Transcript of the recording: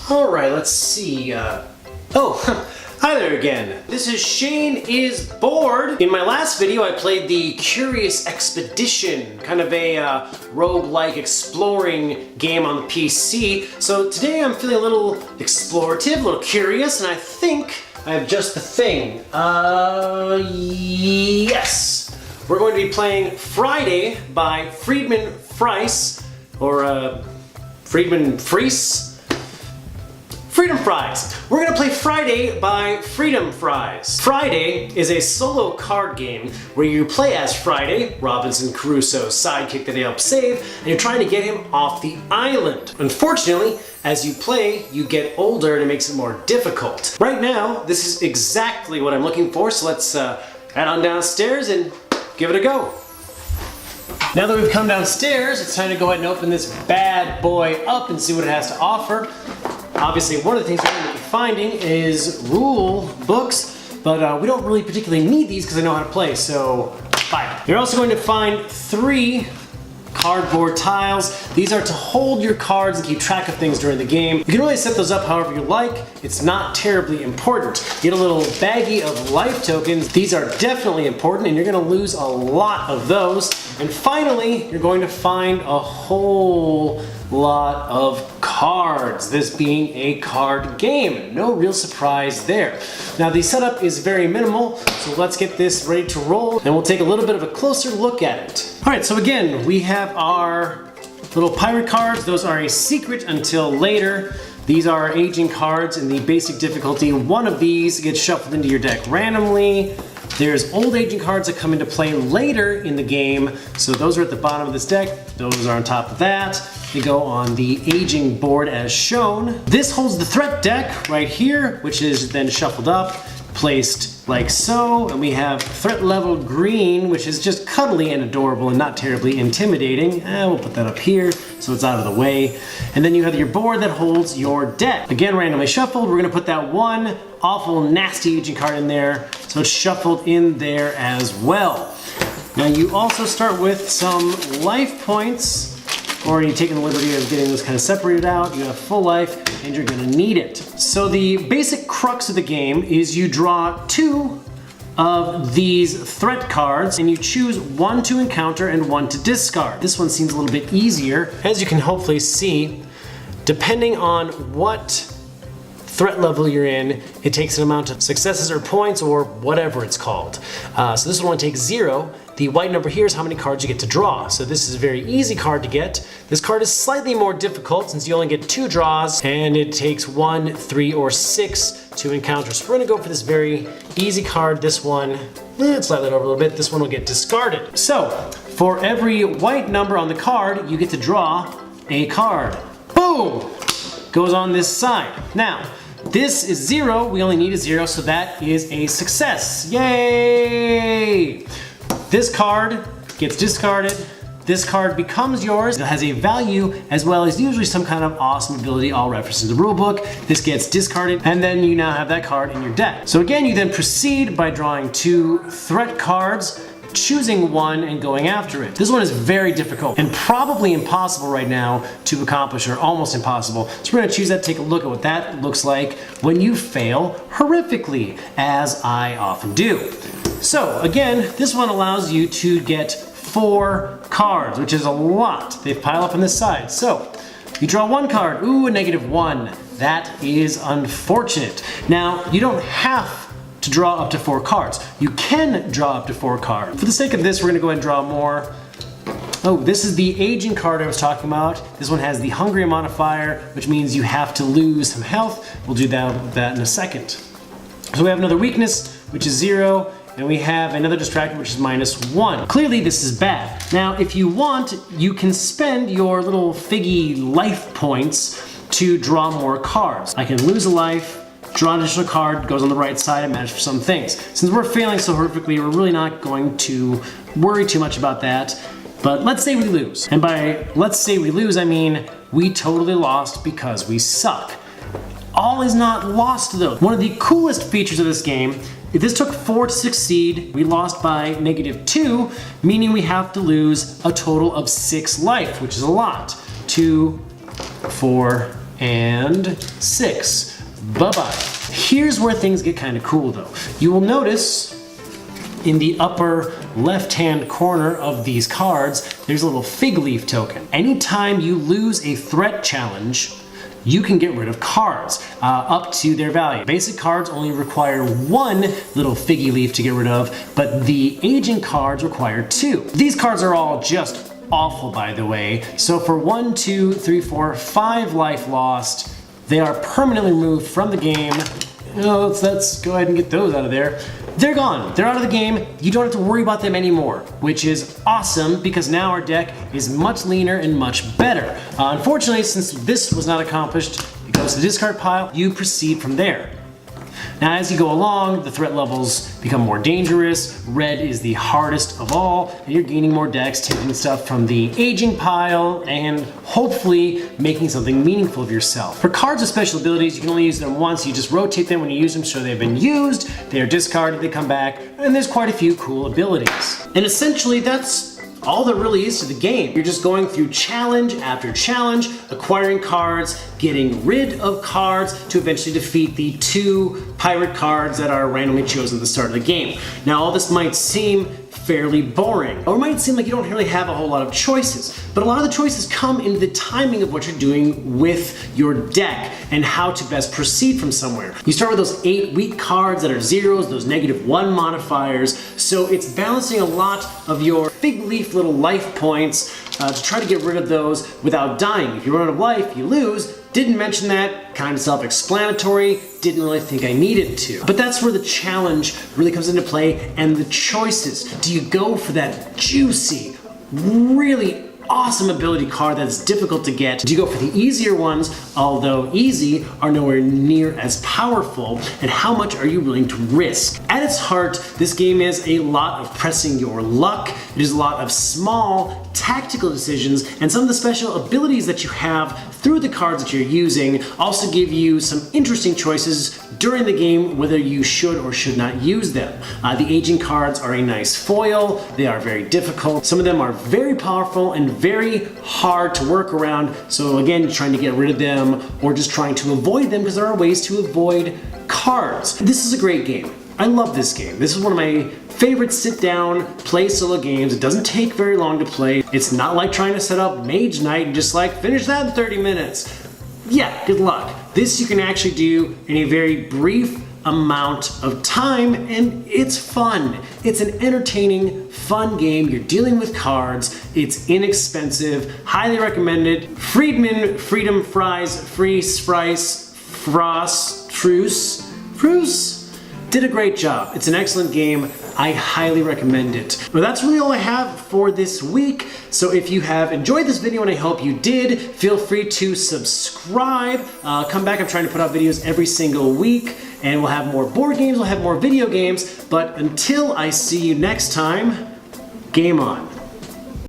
All right, let's see. Hi there again. This is Shane is Bored. In my last video, I played the Curious Expedition, kind of a roguelike exploring game on the PC. So today I'm feeling a little explorative, a little curious, and I think I have just the thing. Yes. We're going to be playing Friday by Friedemann Friese, or Friedemann Friese? Freedom Fries. We're gonna play Friday by Freedom Fries. Friday is a solo card game where you play as Friday, Robinson Crusoe's sidekick that they help save, and you're trying to get him off the island. Unfortunately, as you play, you get older and it makes it more difficult. Right now, this is exactly what I'm looking for, so let's head on downstairs and give it a go. Now that we've come downstairs, it's time to go ahead and open this bad boy up and see what it has to offer. Obviously, one of the things we're going to be finding is rule books, but we don't really particularly need these because I know how to play, so bye. You're also going to find 3 cardboard tiles. These are to hold your cards and keep track of things during the game. You can really set those up however you like. It's not terribly important. Get a little baggie of life tokens. These are definitely important and you're going to lose a lot of those. And finally, you're going to find a whole lot of cards, this being a card game. No real surprise there. Now the setup is very minimal, so let's get this ready to roll and we'll take a little bit of a closer look at it. Alright, so again, we have our little pirate cards. Those are a secret until later. These are aging cards in the basic difficulty. One of these gets shuffled into your deck randomly. There's old aging cards that come into play later in the game, so those are at the bottom of this deck. Those are on top of that. They go on the aging board as shown. This holds the threat deck right here, which is then shuffled up, placed like so, and we have threat level green, which is just cuddly and adorable and not terribly intimidating. We'll put that up here so it's out of the way. And then you have your board that holds your deck. Again, randomly shuffled. We're gonna put that one awful nasty aging card in there, so it's shuffled in there as well. Now you also start with some life points, or you're taking the liberty of getting this kind of separated out. You have full life and you're gonna need it. So the basic crux of the game is you draw 2 of these threat cards and you choose 1 to encounter and 1 to discard. This one seems a little bit easier. As you can hopefully see, depending on what threat level you're in, it takes an amount of successes or points or whatever it's called. So this one takes 0. The white number here is how many cards you get to draw. So this is a very easy card to get. This card is slightly more difficult since you only get 2 draws and it takes 1, 3, or 6 to encounter. So we're gonna go for this very easy card. This one, let's slide that over a little bit. This one will get discarded. So for every white number on the card, you get to draw a card. Boom! Goes on this side. Now, this is 0, we only need a 0, so that is a success. Yay! This card gets discarded. This card becomes yours. It has a value as well as usually some kind of awesome ability all referenced in the rulebook. This gets discarded and then you now have that card in your deck. So again, you then proceed by drawing 2 threat cards, choosing 1 and going after it. This one is very difficult and probably impossible right now to accomplish, or almost impossible. So we're gonna choose that, take a look at what that looks like when you fail horrifically, as I often do. So again, this one allows you to get 4 cards, which is a lot. They pile up on this side. So you draw 1 card, ooh, a -1. That is unfortunate. Now, you don't have to draw up to 4 cards. You can draw up to 4 cards. For the sake of this, we're gonna go ahead and draw more. Oh, this is the aging card I was talking about. This one has the hungry modifier, which means you have to lose some health. We'll do that in a second. So we have another weakness, which is 0, and we have another distractor, which is -1. Clearly this is bad. Now, if you want, you can spend your little figgy life points to draw more cards. I can lose a life, draw an additional card, goes on the right side, and manage for some things. Since we're failing so horrifically, we're really not going to worry too much about that. But let's say we lose. And by let's say we lose, I mean we totally lost because we suck. All is not lost though. One of the coolest features of this game, if this took 4 to succeed, we lost by -2, meaning we have to lose a total of 6 life, which is a lot. 2, 4, and 6. Bye-bye. Here's where things get kind of cool though. You will notice in the upper left-hand corner of these cards, there's a little fig leaf token. Anytime you lose a threat challenge, you can get rid of cards up to their value. Basic cards only require 1 little figgy leaf to get rid of, but the aging cards require 2. These cards are all just awful, by the way. So for 1, 2, 3, 4, 5 life lost, they are permanently removed from the game. Oh, let's go ahead and get those out of there. They're gone. They're out of the game. You don't have to worry about them anymore, which is awesome because now our deck is much leaner and much better. Unfortunately, since this was not accomplished, it goes to the discard pile. You proceed from there. Now, as you go along, the threat levels become more dangerous. Red is the hardest of all, and you're gaining more decks, taking stuff from the aging pile, and hopefully making something meaningful of yourself. For cards with special abilities, you can only use them once. You just rotate them when you use them so they've been used, they are discarded, they come back, and there's quite a few cool abilities. And essentially, that's all there really is to the game. You're just going through challenge after challenge, acquiring cards, getting rid of cards to eventually defeat the 2 pirate cards that are randomly chosen at the start of the game. Now, all this might seem fairly boring, or it might seem like you don't really have a whole lot of choices, but a lot of the choices come in the timing of what you're doing with your deck and how to best proceed from somewhere. You start with those 8 weak cards that are zeros, those -1 modifiers, so it's balancing a lot of your fig leaf little life points to try to get rid of those without dying. If you run out of life, you lose. Didn't mention that, kind of self-explanatory, didn't really think I needed to. But that's where the challenge really comes into play and the choices. Do you go for that juicy, really awesome ability card that's difficult to get? Do you go for the easier ones, although easy, are nowhere near as powerful? And how much are you willing to risk? At its heart, this game is a lot of pressing your luck. It is a lot of small, tactical decisions, and some of the special abilities that you have through the cards that you're using also give you some interesting choices during the game, whether you should or should not use them. The aging cards are a nice foil. They are very difficult. Some of them are very powerful and very hard to work around. So again, trying to get rid of them or just trying to avoid them, because there are ways to avoid cards. This is a great game. I love this game. This is one of my favorite sit-down, play solo games. It doesn't take very long to play. It's not like trying to set up Mage Knight and just like finish that in 30 minutes. Yeah, good luck. This you can actually do in a very brief amount of time, and it's fun. It's an entertaining, fun game. You're dealing with cards. It's inexpensive. Highly recommended. Friedemann Friese did a great job. It's an excellent game. I highly recommend it. Well, that's really all I have for this week. So if you have enjoyed this video, and I hope you did, feel free to subscribe. Come back. I'm trying to put out videos every single week, and we'll have more board games, we'll have more video games. But until I see you next time, game on.